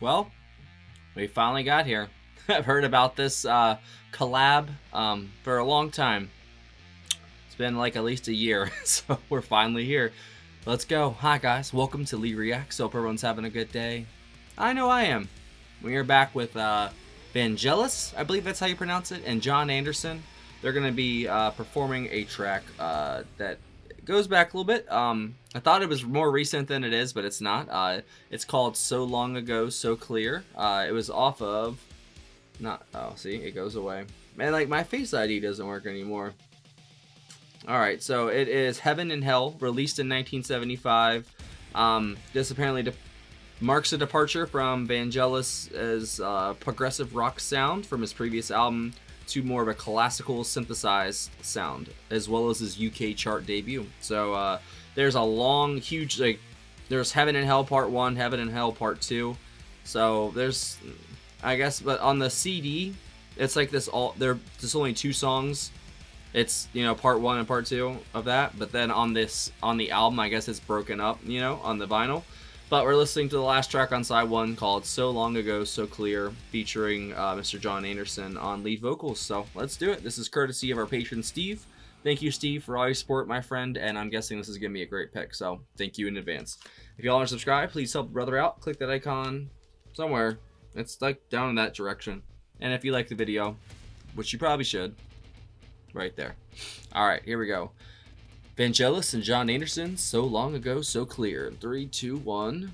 Well, we finally got here. I've heard about this collab for a long time. It's been like at least a year, so we're finally here. Let's go. Hi guys, welcome to Lee Reacts. Hope everyone's having a good day. I know I am. We are back with Vangelis, I believe that's how you pronounce it, and John Anderson. They're going to be performing a track that goes back a little bit. I thought it was more recent than it is, but it's not. It's called So Long Ago, So Clear. It was off of... Oh, see? It goes away. Man, like, my Face ID doesn't work anymore. Alright, so it is Heaven and Hell, released in 1975. This apparently marks a departure from Vangelis' progressive rock sound from his previous album to more of a classical synthesized sound, as well as his UK chart debut. So there's a long, huge, like, there's Heaven and Hell Part 1, Heaven and Hell Part 2. So there's, I guess, but on the CD, it's like this there's only 2 songs. It's, you know, Part 1 and Part 2 of that, but then on the album, I guess it's broken up, you know, on the vinyl. But we're listening to the last track on side 1 called So Long Ago, So Clear, featuring Mr. John Anderson on lead vocals. So let's do it. This is courtesy of our patron, Steve. Thank you, Steve, for all your support, my friend, and I'm guessing this is going to be a great pick, so thank you in advance. If y'all aren't subscribed, please help a brother out. Click that icon somewhere. It's like down in that direction. And if you like the video, which you probably should, right there. Alright, here we go. Vangelis and John Anderson, So Long Ago, So Clear. 3, 2, 1.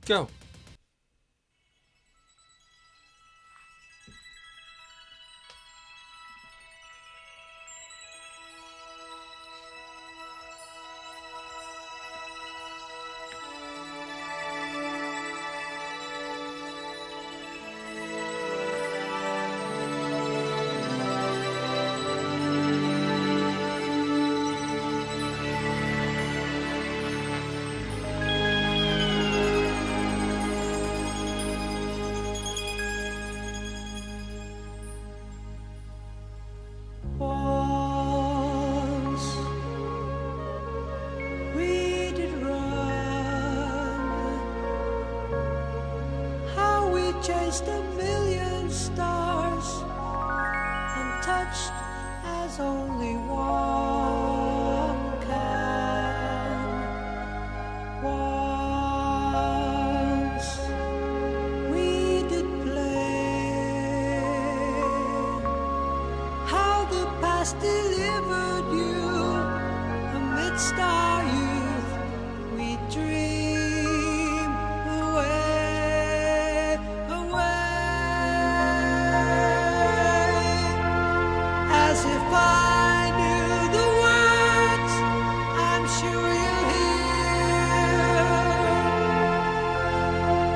Go. Chased a million stars, untouched as only one can. Once we did play, how the past delivered you amidst our youth. We dream away. As if I knew the words, I'm sure you'll hear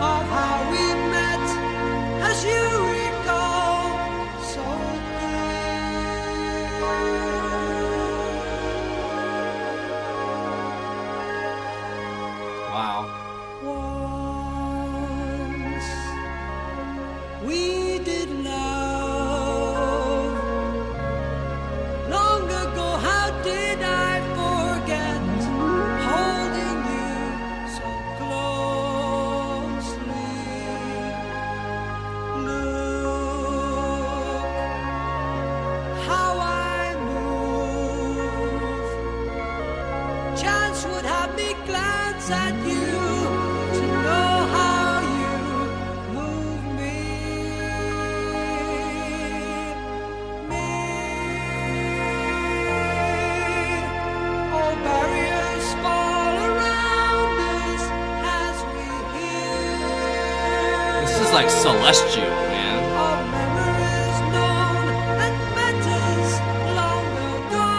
of how we met, as you recall, so clear. Wow. Once we did love. Did I forget holding you so closely? Look how I move. Chance would have me glance at you to know how you move me. Barriers fall around us as we hear. This is like celestial, man. Our memories known and matters long ago.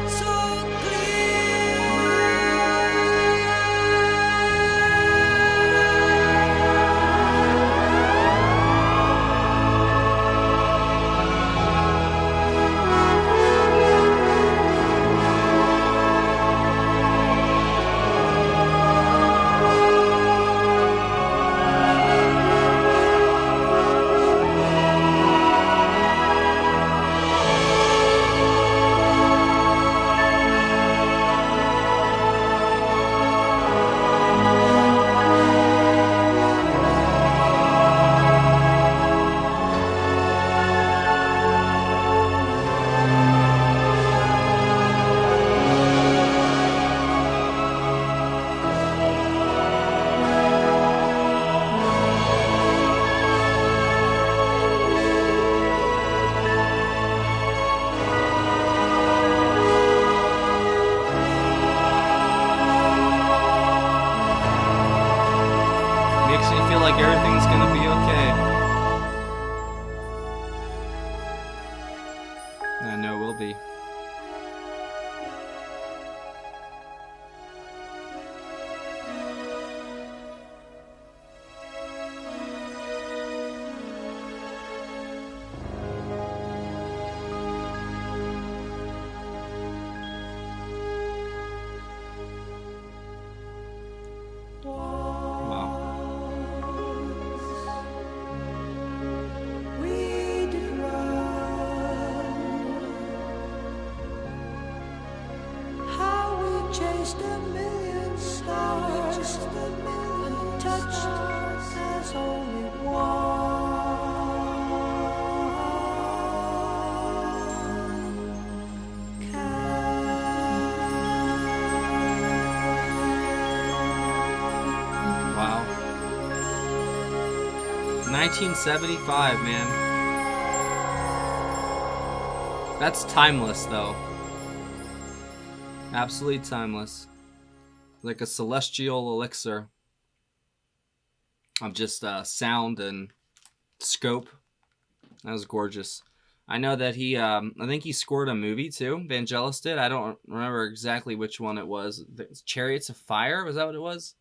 So will be. We did run. How we chased a million stars and touched as only one can. Wow. 1975, man. That's timeless, though. Absolutely timeless. Like a celestial elixir of just sound and scope. That was gorgeous. I know that he, I think he scored a movie too. Vangelis did. I don't remember exactly which one it was. Chariots of Fire? Was that what it was?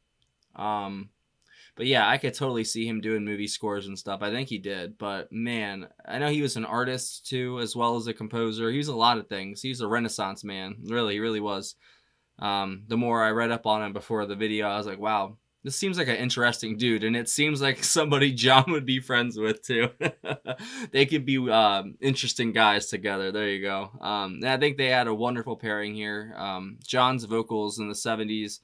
But yeah, I could totally see him doing movie scores and stuff. I think he did. But man, I know he was an artist too, as well as a composer. He was a lot of things. He was a Renaissance man. Really, he really was. The more I read up on him before the video, I was like, wow, this seems like an interesting dude. And it seems like somebody John would be friends with too. They could be interesting guys together. There you go. And I think they had a wonderful pairing here. John's vocals in the 70s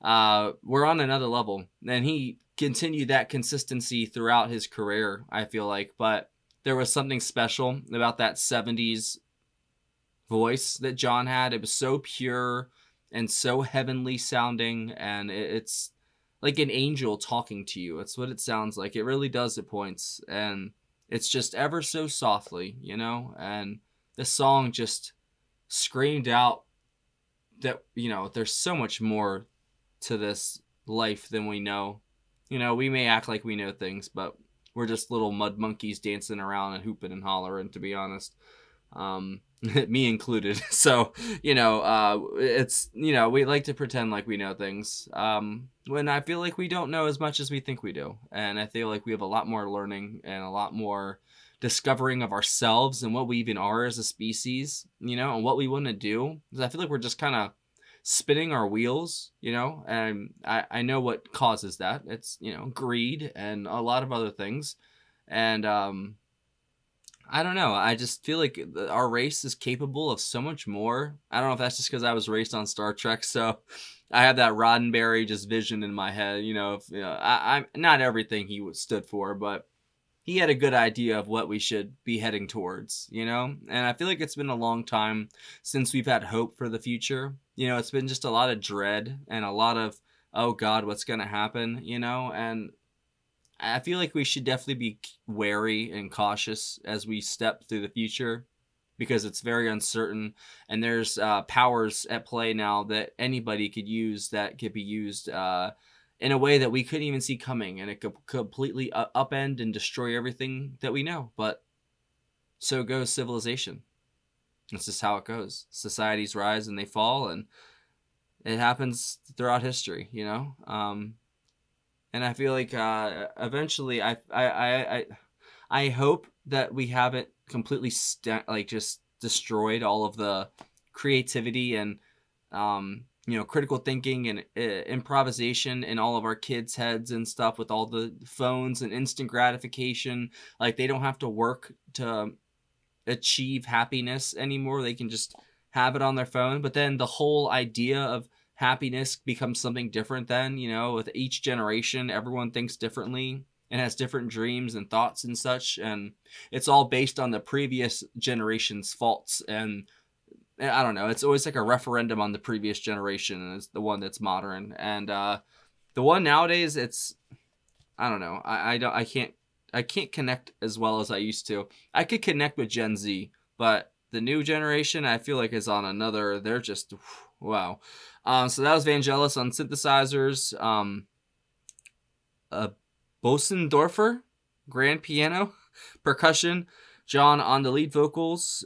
were on another level. And he continued that consistency throughout his career, I feel like. But there was something special about that 70s voice that John had. It was so pure and so heavenly sounding, and it's like an angel talking to you. It's what it sounds like. It really does at points, and it's just ever so softly, you know? And this song just screamed out that, you know, there's so much more to this life than we know. You know, we may act like we know things, but we're just little mud monkeys dancing around and hooping and hollering, to be honest. Me included. So, you know, it's, you know, we like to pretend like we know things. When I feel like we don't know as much as we think we do. And I feel like we have a lot more learning and a lot more discovering of ourselves and what we even are as a species, you know, and what we want to do. Because I feel like we're just kind of spinning our wheels, you know, and I know what causes that. It's, you know, greed and a lot of other things. And I don't know. I just feel like our race is capable of so much more. I don't know if that's just because I was raised on Star Trek, so I have that Roddenberry just vision in my head. You know, if, you know, I'm not everything he stood for, but he had a good idea of what we should be heading towards, you know? And I feel like it's been a long time since we've had hope for the future. You know, it's been just a lot of dread and a lot of, oh God, what's going to happen, you know? And I feel like we should definitely be wary and cautious as we step through the future because it's very uncertain. And there's powers at play now that anybody could use that could be used in a way that we couldn't even see coming, and it could completely upend and destroy everything that we know. But so goes civilization. It's just how it goes. Societies rise and they fall, and it happens throughout history, you know? And I feel like eventually I hope that we haven't completely just destroyed all of the creativity and you know, critical thinking and improvisation in all of our kids' heads and stuff with all the phones and instant gratification. Like, they don't have to work to achieve happiness anymore. They can just have it on their phone. But then the whole idea of happiness becomes something different then, you know, with each generation, everyone thinks differently and has different dreams and thoughts and such. And it's all based on the previous generation's faults, and I don't know. It's always like a referendum on the previous generation, and it's the one that's modern. And the one nowadays, it's, I don't know. I can't connect as well as I used to. I could connect with Gen Z, but the new generation, I feel like, is on another. They're just wow. So that was Vangelis on synthesizers. Bosendorfer, grand piano, percussion. John on the lead vocals.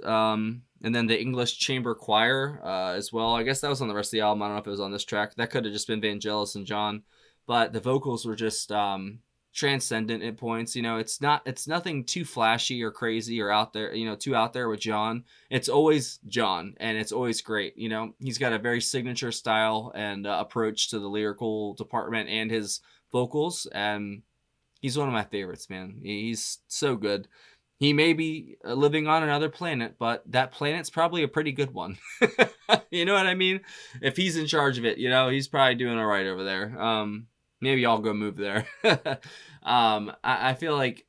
And then the English Chamber Choir as well. I guess that was on the rest of the album. I don't know if it was on this track. That could have just been Vangelis and John, but the vocals were just transcendent at points. You know, it's nothing too flashy or crazy or out there. You know, too out there with John. It's always John, and it's always great. You know, he's got a very signature style and approach to the lyrical department and his vocals, and he's one of my favorites, man. He's so good. He may be living on another planet, but that planet's probably a pretty good one. You know what I mean? If he's in charge of it, you know, he's probably doing all right over there. Maybe I'll go move there. I feel like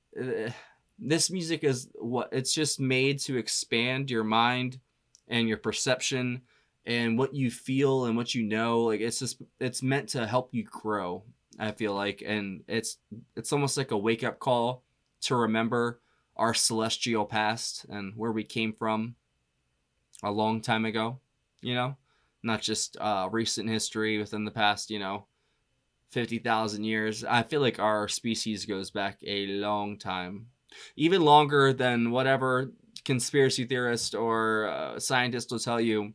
this music is what it's just made to expand your mind and your perception and what you feel and what you know. Like it's meant to help you grow. I feel like, and it's almost like a wake up call to remember our celestial past and where we came from a long time ago, you know, not just recent history within the past, you know, 50,000 years. I feel like our species goes back a long time, even longer than whatever conspiracy theorist or scientist will tell you.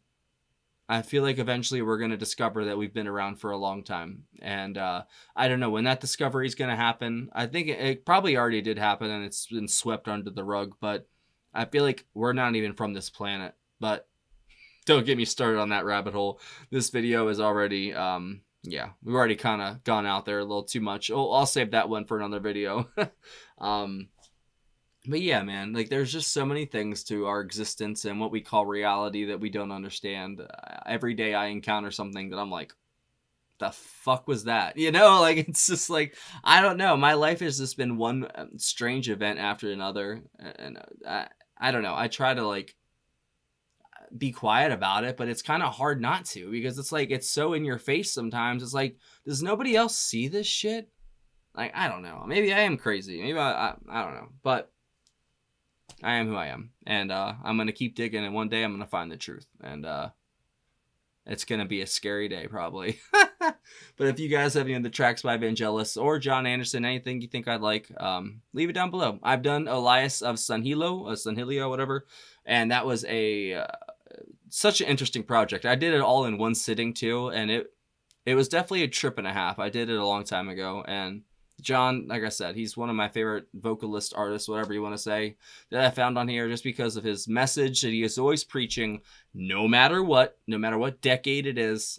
I feel like eventually we're going to discover that we've been around for a long time. And I don't know when that discovery is going to happen. I think it probably already did happen and it's been swept under the rug. But I feel like we're not even from this planet. But don't get me started on that rabbit hole. This video is already, yeah, we've already kind of gone out there a little too much. I'll save that one for another video. But yeah, man, like there's just so many things to our existence and what we call reality that we don't understand. Every day I encounter something that I'm like, the fuck was that? You know, like it's just like, I don't know. My life has just been one strange event after another. And I don't know. I try to like be quiet about it, but it's kind of hard not to because it's like, it's so in your face sometimes. It's like, does nobody else see this shit? Like, I don't know. Maybe I am crazy. Maybe I don't know. But I am who I am, and I'm gonna keep digging, and one day I'm gonna find the truth, and it's gonna be a scary day probably. But if you guys have any of the tracks by Vangelis or John Anderson, anything you think I'd like, leave it down below. I've done Elias of Sunhilio, whatever, and that was a such an interesting project. I did it all in one sitting too, and it was definitely a trip and a half. I did it a long time ago, and John, like I said, he's one of my favorite vocalist artists, whatever you want to say, that I found on here just because of his message that he is always preaching, no matter what decade it is,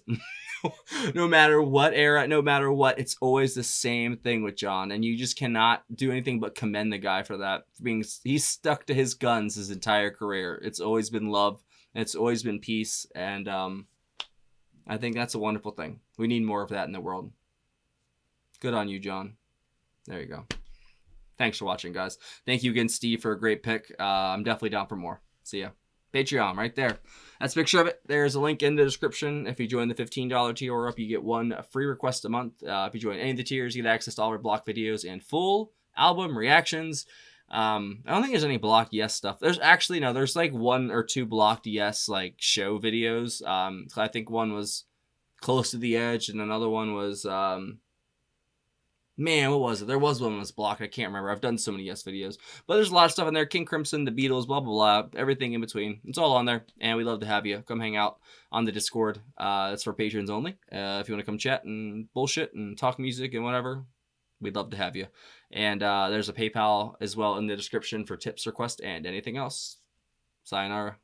no matter what era, no matter what, it's always the same thing with John. And you just cannot do anything but commend the guy for that. He's stuck to his guns his entire career. It's always been love. And it's always been peace. And I think that's a wonderful thing. We need more of that in the world. Good on you, John. There you go. Thanks for watching, guys. Thank you again, Steve, for a great pick. I'm definitely down for more. See ya. Patreon, right there. That's a picture of it. There's a link in the description. If you join the $15 tier or up, you get one free request a month. If you join any of the tiers, you get access to all our block videos and full album reactions. I don't think there's any blocked yes stuff. There's actually, no, there's like 1 or 2 blocked yes, like show videos. I think one was Close to the Edge and another one was, man, what was it? There was one that was blocked. I can't remember. I've done so many yes videos. But there's a lot of stuff in there. King Crimson, the Beatles, blah, blah, blah. Everything in between. It's all on there. And we'd love to have you. Come hang out on the Discord. It's for patrons only. If you want to come chat and bullshit and talk music and whatever, we'd love to have you. And there's a PayPal as well in the description for tips, requests, and anything else. Sayonara.